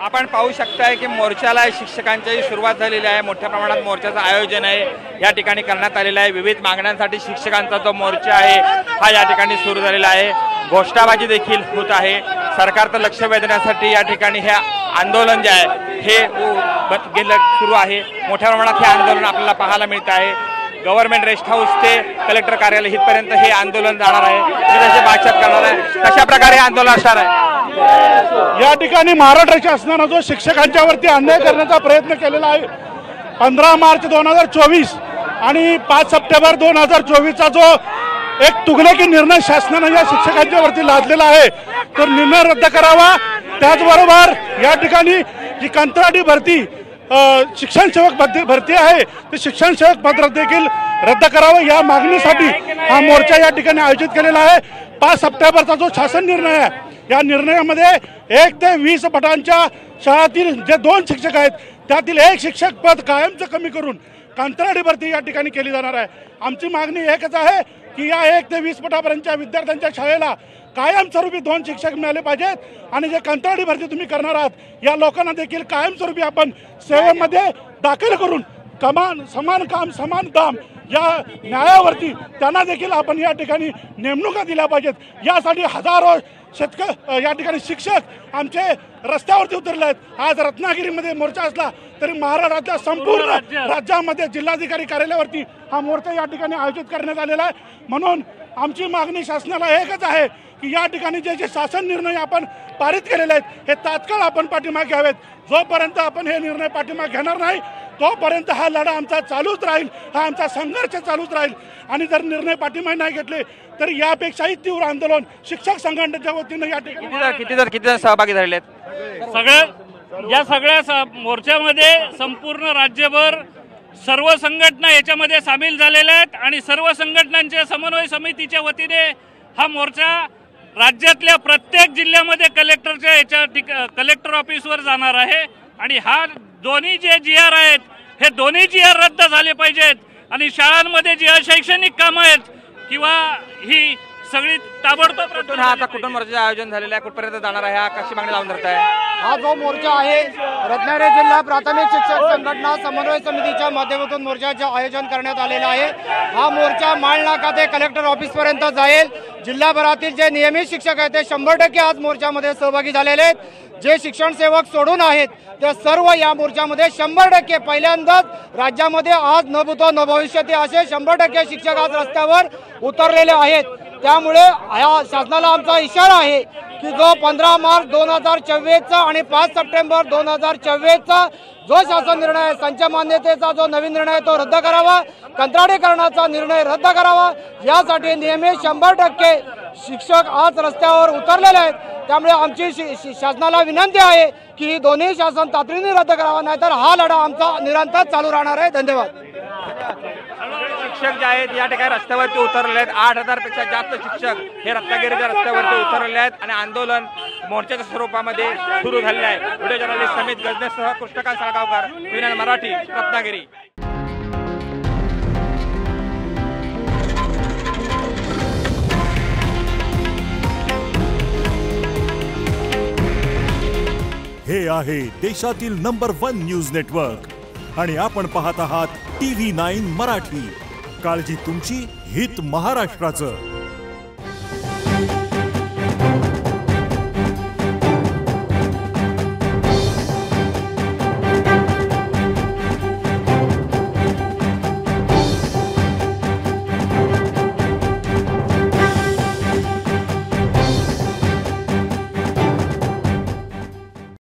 आपण पाहू शकताय की मोर्चाला शिक्षकांची सुरुवात झालेली आहे। मोठ्या प्रमाणात मोर्चाचं आयोजन आहे या ठिकाणी करण्यात आलेलं आहे। विविध मागण्यांसाठी शिक्षकांचा जो मोर्चा आहे हा या ठिकाणी सुरू झालेला आहे। घोषणाबाजी देखील होत आहे। सरकारचं लक्ष वेधण्यासाठी या ठिकाणी हे आंदोलन जे आहे हे सुरू आहे। मोठ्या प्रमाणात हे आंदोलन आपल्याला पाहायला मिळत आहे। गव्हर्नमेंट रेस्ट हाऊस ते कलेक्टर कार्यालय इथपर्यंत हे आंदोलन जाणार आहे। मी त्याची बातचीत करणार आहे। कशा प्रकारे आंदोलन असणार आहे? या ठिकाणी महाराष्ट्र शासनाने जो शिक्षकांच्या वरती अन्याय करण्याचा प्रयत्न केलेला आहे 15 मार्च 2024 आणि 5 सप्टेंबर 2024 चा जो एक तुगलकी निर्णय शासनाने या शिक्षकांच्या वरती लादलेला आहे तो निर्णय रद्द करावा। त्याचबरोबर या ठिकाणी जी कंत्राटी भरती शिक्षण सेवक भरती आहे ते शिक्षण सेवक पद देखील रद्द करावं या मागणीसाठी हा मोर्चा या ठिकाणी आयोजित केलेला आहे। 5 सप्टेंबरचा जो शासन निर्णय आहे या निर्णयामध्ये 1 ते 20 पटांच्या शाळातील जे 2 शिक्षक आहेत त्यातील 1 शिक्षक पद कायमचं कमी करून कंत्राटी भरती या ठिकाणी केली जाणार आहे। आमची मागणी एकच आहे की या 1 ते 20 पटापर्यंतच्या विद्यार्थ्यांच्या शाळेला कायमस्वरूपी 2 शिक्षक मिळाले पाहिजेत आणि जे कंत्राटी भरती तुम्ही करणार आहात या लोकांना देखील कायमस्वरूपी आपण सेवेमध्ये दाखल करून समान काम समान दाम या न्यायावरती त्यांना देखील आपण या ठिकाणी नेमणुका दिल्या पाहिजेत। यासाठी हजारो या ठिकाणी शिक्षक आमचे रस्त्यावरती उतरले आहेत। आज रत्नागिरीमध्ये मोर्चा असला तरी महाराष्ट्रातल्या संपूर्ण राज्यामध्ये जिल्हाधिकारी कार्यालयावरती हा मोर्चा या ठिकाणी आयोजित करण्यात आलेला आहे। म्हणून आमची मागणी शासनाला एकच आहे की या ठिकाणी जे शासन निर्णय आपण पारित केलेले आहेत हे तात्काळ आपण पाठीमागे घ्यावेत। जोपर्यंत आपण हे निर्णय पाठीमागे घेणार नाही तोपर्यंत हा लढा आमचा चालूच राहील, हा आमचा संघर्ष चालूच राहील। आणि जर निर्णय पाठीमागे नाही घेतले तर यापेक्षाही तीव्र आंदोलन शिक्षक संघटनेच्या वतीने या ठिकाणी किती जण सहभागी झालेले आहेत? या सगळ्या मोर्चामध्ये संपूर्ण राज्यभर सर्व संघटना याच्यामध्ये सामील झालेल्या आहेत आणि सर्व संघटनांच्या समन्वय समितीच्या वतीने हा मोर्चा राज्यातल्या प्रत्येक जिल्ह्यामध्ये कलेक्टर ऑफिसवर जाणार आहे। आणि हा दोन्ही जे GR आहेत हे दोन्ही GR रद्द झाले पाहिजेत आणि शाळांमध्ये जी अशैक्षणिक कामं आहेत किंवा ही सगळी ताबडतोब कुठून मोर्चाचं आयोजन झालेलं आहे, कुठपर्यंत जाणार आहे, कशी मागणी लावून धरत आहे? हा जो मोर्चा आहे रत्नागिरी जिल्हा प्राथमिक शिक्षक संघटना समन्वय समितीच्या माध्यमातून मोर्चाचे आयोजन करण्यात आलेलं आहे। हा मोर्चा माळनाका ते कलेक्टर ऑफिस पर्यंत जाईल। जिल्हाभरातील जे नियमित शिक्षक आहेत ते 100% आज मोर्चामध्ये सहभागी झालेले आहेत। जे शिक्षण सेवक सोडून आहेत ते सर्व या मोर्चामध्ये 100% पहिल्यांदाच राज्यामध्ये आज न भूतो न भविष्यती असे 100% शिक्षक आज रस्त्यावर उतरलेले आहेत। त्यामुळे या शासनाला आमचा इशारा आहे की जो 15 मार्च 2024 चा आणि 5 सप्टेंबर 2024 चा जो शासन निर्णय आहे संच मान्यतेचा जो नवीन निर्णय आहे तो रद्द करावा, कंत्राटीकरणाचा निर्णय रद्द करावा। यासाठी नियमित 100% शिक्षक आज रस्त्यावर उतरलेले आहेत। त्यामुळे आमची शासनाला विनंती आहे की ही दोन्ही शासन तातडीने रद्द करावा, नाहीतर हा लढा आमचा निरंतर चालू राहणार आहे। धन्यवाद। शिक्षक जे आहेत या ठिकाणी रस्त्यावरती उतरले आहेत। 8000 पेक्षा जास्त शिक्षक हे रत्नागिरीच्या रस्त्यावरती उतरले आहेत आणि आंदोलन मोर्चाच्या स्वरूपामध्ये सुरू झालेले आहे। व्हिडिओ जर्नलिस्ट समित गजनेसह कृष्णकांत साळगावकर, विनय मराठी, रत्नागिरी। हे आहे देशातील नंबर 1 न्यूज नेटवर्क आणि आपण पाहत आहात TV9 मराठी। काळजी तुमची, हित महाराष्ट्राचं।